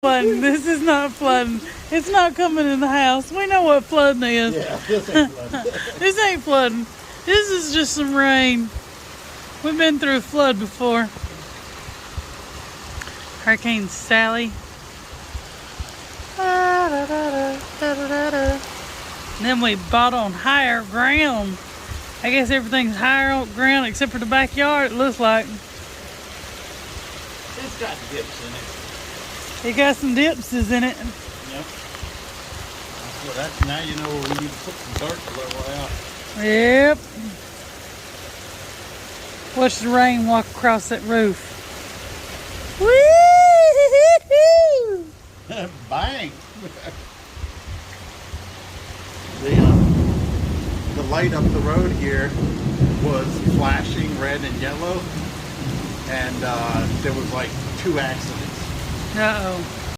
Flooding. This is not flooding. It's not coming in the house. We know what flooding is. Yeah, this ain't flooding. This ain't flooding. This is just some rain. We've been through a flood before. Hurricane Sally. And then we bought on higher ground. I guess everything's higher on ground except for the backyard, it looks like. It's got dips in it. It got some dipses in it. Yep. Well, that's now you know where we need to put some dirt to level out. Yep. Watch the rain walk across that roof. Woo! Bang! The light up the road here was flashing red and yellow, and there was like 2 accidents. Uh-oh.